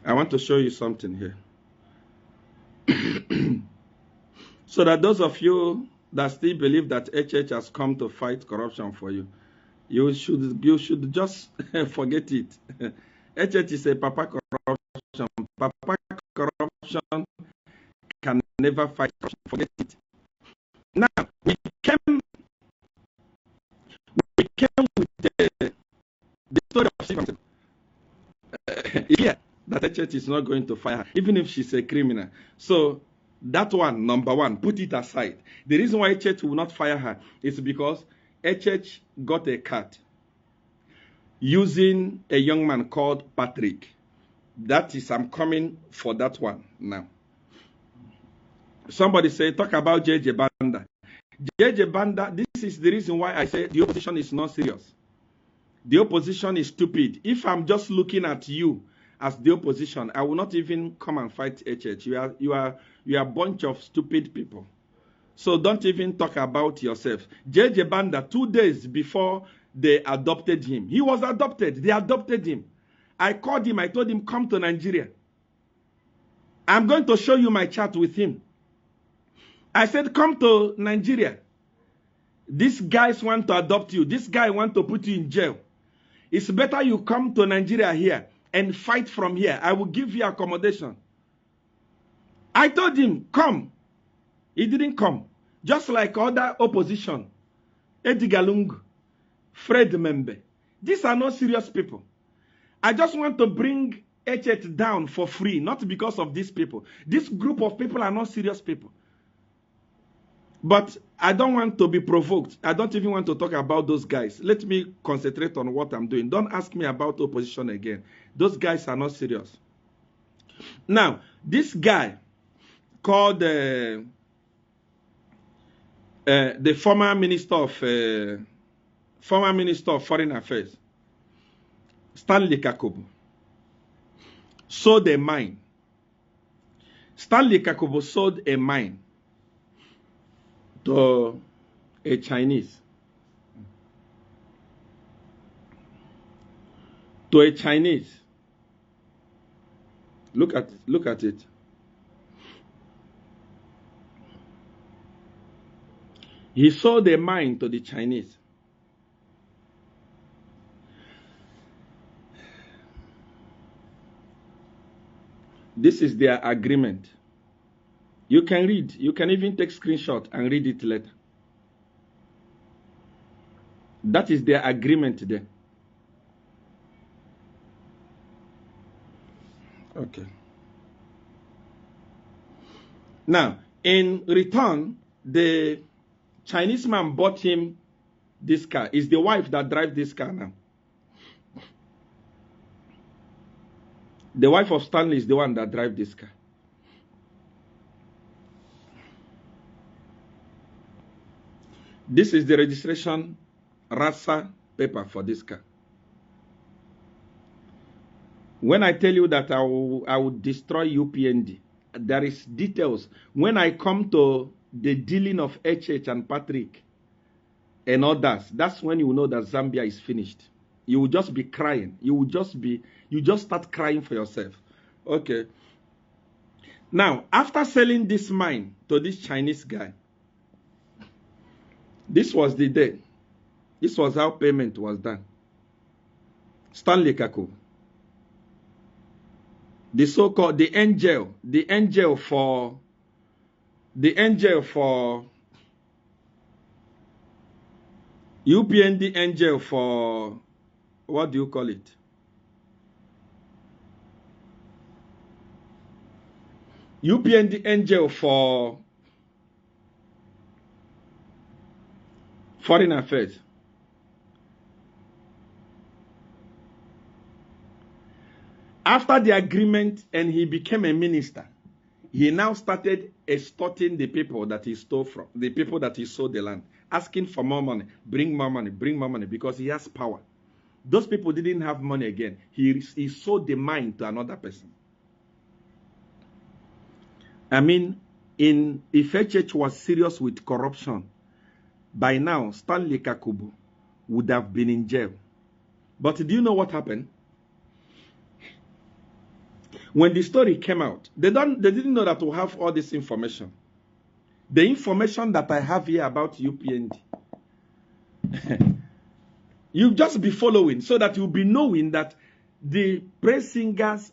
I want to show you something here. So that those of you that still believe that HH has come to fight corruption for you, you should just forget it. HH is a papa corruption. Papa corruption can never fight corruption. Forget it. Now we came with the story of Seer. Yeah, that HH is not going to fire her, even if she's a criminal. So that one, number one, put it aside. The reason why HH will not fire her is because HH got a cat using a young man called Patrick. That is, I'm coming for that one now. Somebody say, talk about JJ Banda. JJ Banda, this is the reason why I say the opposition is not serious. The opposition is stupid. If I'm just looking at you as the opposition, I will not even come and fight HH. You are a bunch of stupid people. So don't even talk about yourself. JJ Banda, 2 days before they adopted him, he was adopted. They adopted him. I called him. I told him, come to Nigeria. I'm going to show you my chat with him. I said, come to Nigeria. These guys want to adopt you. This guy want to put you in jail. It's better you come to Nigeria here and fight from here. I will give you accommodation. I told him, come. He didn't come. Just like other opposition. Edgar Lungu, Fred Membe. These are not serious people. I just want to bring HH down for free, not because of these people. This group of people are not serious people. But I don't want to be provoked. I don't even want to talk about those guys. Let me concentrate on what I'm doing. Don't ask me about opposition again. Those guys are not serious. Now, this guy called the former Minister of Foreign Affairs, Stanley Kakubu, sold a mine. Stanley Kakubu sold a mine to a Chinese. To a Chinese. Look at it. He sold a mine to the Chinese. This is their agreement. You can read. You can even take screenshot and read it later. That is their agreement there. Okay. Now, in return, the Chinese man bought him this car. It's the wife that drives this car now. The wife of Stanley is the one that drives this car. This is the registration RASA paper for this car. When I tell you that I will destroy UPND, there is details. When I come to the dealing of HH and Patrick and others, that's when you know that Zambia is finished. You will just be crying. You just start crying for yourself. Okay. Now, after selling this mine to this Chinese guy, this was the day. This was how payment was done. Stanley Kakubu, the so-called the angel for UPND angel for, what do you call it? UPND angel for Foreign Affairs. After the agreement and he became a minister, he now started extorting the people that he stole from, the people that he sold the land, asking for more money, bring more money, because he has power. Those people didn't have money again. He sold the mine to another person. I mean, if HH was serious with corruption, by now, Stanley Kakubu would have been in jail. But do you know what happened? When the story came out, they didn't know that we have all this information. The information that I have here about UPND. You just be following so that you'll be knowing that the praise singers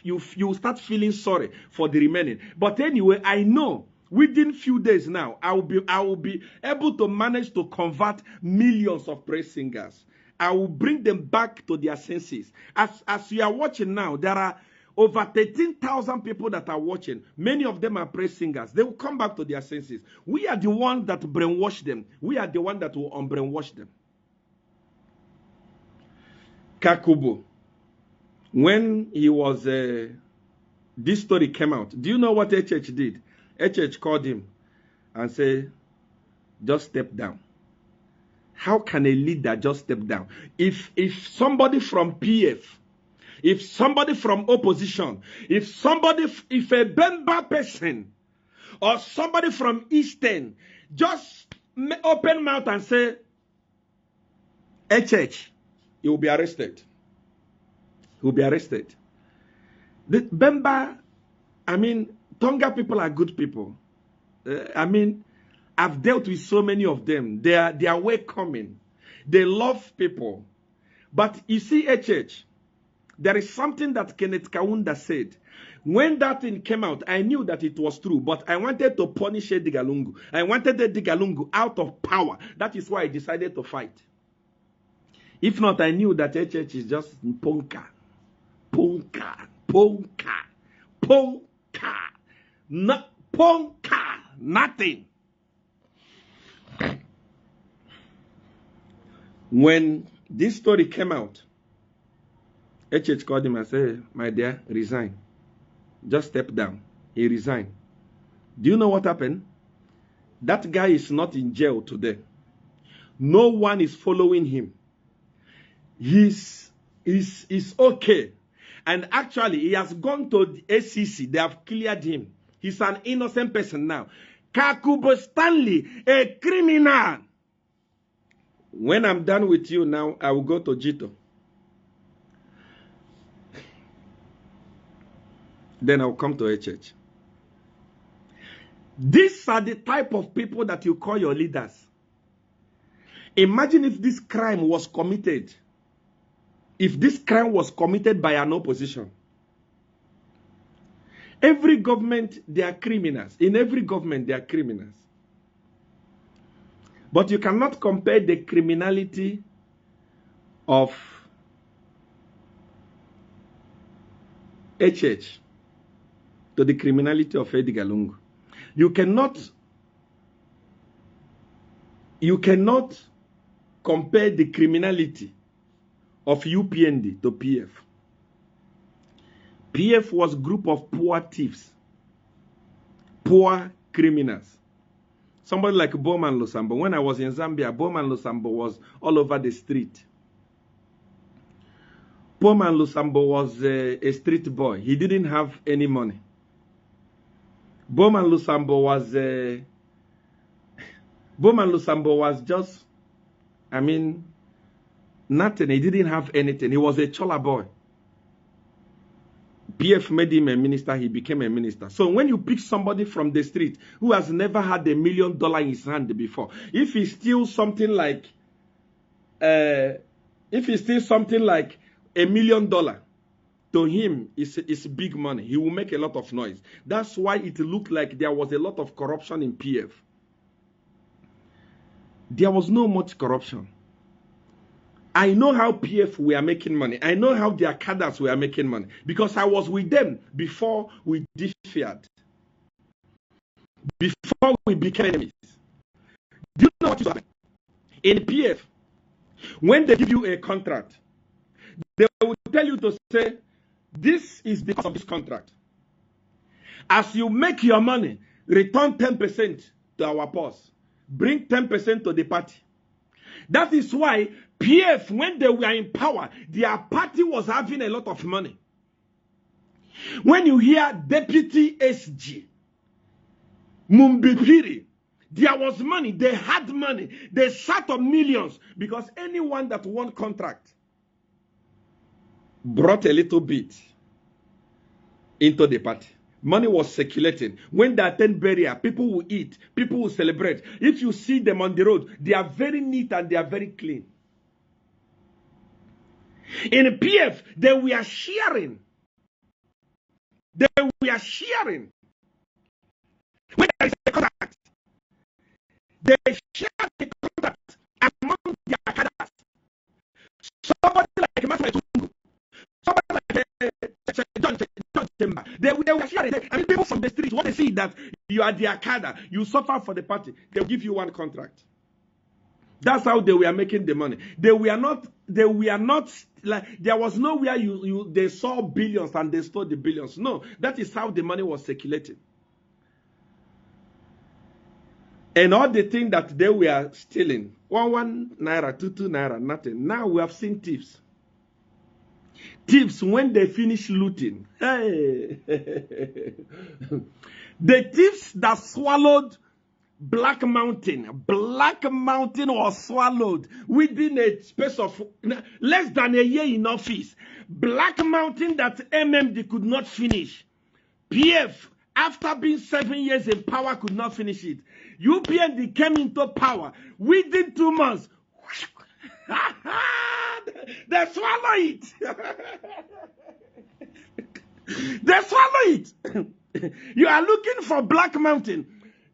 you start feeling sorry for the remaining. But anyway, I know within few days now, I will be able to manage to convert millions of praise singers. I will bring them back to their senses. As you are watching now, there are over 13,000 people that are watching. Many of them are praise singers. They will come back to their senses. We are the ones that brainwash them. We are the ones that will unbrainwash them. Kakubo, when he was, this story came out, do you know what HH did? HH called him and said, just step down. How can a leader just step down? If somebody from PF, if somebody from opposition, if a Bemba person, or somebody from Eastern, just open mouth and say, HH, he will be arrested. He will be arrested. The Bemba, Tonga people are good people. I've dealt with so many of them. They are welcoming. They love people. But you see, HH, there is something that Kenneth Kaunda said. When that thing came out, I knew that it was true, but I wanted to punish Edgar Lungu. I wanted Edgar Lungu out of power. That is why I decided to fight. If not, I knew that HH is just ponka. Nothing. When this story came out, HH called him and said, my dear, resign. Just step down. He resigned. Do you know what happened? That guy is not in jail today. No one is following him. He's okay. And actually, he has gone to the ACC. They have cleared him. He's an innocent person now. Kakubo Stanley, a criminal. When I'm done with you now, I will go to Jito. Then I'll come to HH. These are the type of people that you call your leaders. Imagine if this crime was committed. If this crime was committed by an opposition. Every government, they are criminals. In every government, they are criminals. But you cannot compare the criminality of HH to the criminality of Edgar Lungu. You cannot compare the criminality of UPND to PF. PF was a group of poor thieves, poor criminals. Somebody like Bowman Lusambo. When I was in Zambia, Bowman Lusambo was all over the street. Bowman Lusambo was a street boy. He didn't have any money. Bowman Lusambo was just, nothing. He didn't have anything. He was a chola boy. PF made him a minister. He became a minister. So when you pick somebody from the street who has never had $1 million in his hand before, if he steals something like, $1 million, to him it's big money. He will make a lot of noise. That's why it looked like there was a lot of corruption in PF. There was no much corruption. I know how PF were making money. I know how their cadres were making money. Because I was with them before we differed. Before we became enemies. Do you know what is happening? In PF, when they give you a contract, they will tell you to say, this is the cost of this contract. As you make your money, return 10% to our purse. Bring 10% to the party. That is why PF, when they were in power, their party was having a lot of money. When you hear Deputy SG, Mumbipiri, there was money, they had money, they sat on millions, because anyone that won contract brought a little bit into the party. Money was circulating. When they attend burial, people will eat, people will celebrate. If you see them on the road, they are very neat and they are very clean. In PF, they were sharing. They were sharing. When there is a contract, they share the contract among their cadres. Somebody like Matthew, somebody like John Timber, they were sharing. I mean, people from the street, when they see that you are their cadre, you suffer for the party, they will give you one contract. That's how they were making the money. They were not like, there was nowhere they saw billions and they stole the billions. No, that is how the money was circulating. And all the things that they were stealing, 1 naira, 2 naira, nothing. Now we have seen thieves. Thieves, when they finish looting, hey, the thieves that swallowed Black Mountain was swallowed within a space of less than a year in office. Black Mountain that MMD could not finish. PF, after being 7 years in power, could not finish it. UPND came into power within 2 months. They swallow it. They swallow it. You are looking for Black Mountain.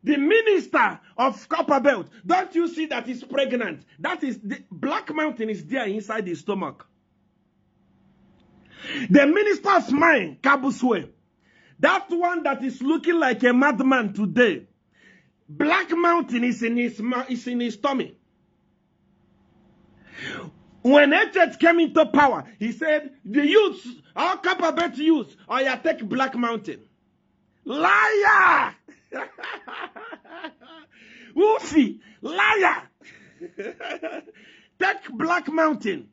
The minister of Copperbelt, don't you see that he's pregnant? That is, the Black Mountain is there inside his stomach. The minister of mine, Kabuswe, that one that is looking like a madman today, Black Mountain is in his tummy. When HH came into power, he said, the youths, our Copperbelt youths, you take Black Mountain. Liar! Woofy, liar! Take Black Mountain.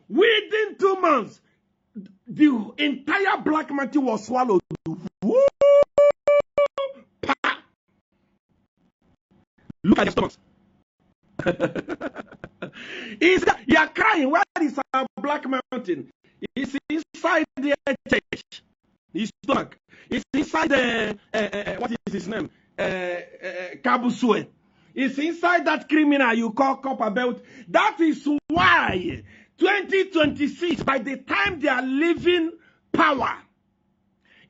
Within 2 months, the entire Black Mountain was swallowed. Look at the stomachs. You are crying. Where is our Black Mountain? It's inside the church. His stomach. It's inside the, what is his name? Kabuswe. It's inside that criminal you call Copperbelt. That is why 2026, by the time they are leaving power,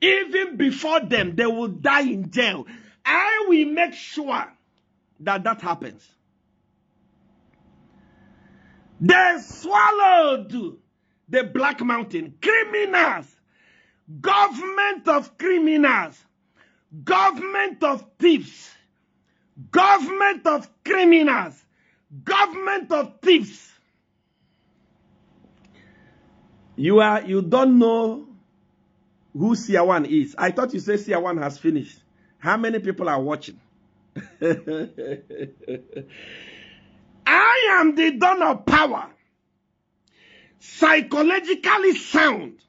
even before them, they will die in jail. I will make sure that that happens. They swallowed the Black Mountain. Criminals. Government of criminals. Government of thieves. Government of criminals. Government of thieves. You don't know who Seer 1 is. I thought you said Seer 1 has finished. How many people are watching? I am the Don of power. Psychologically sound.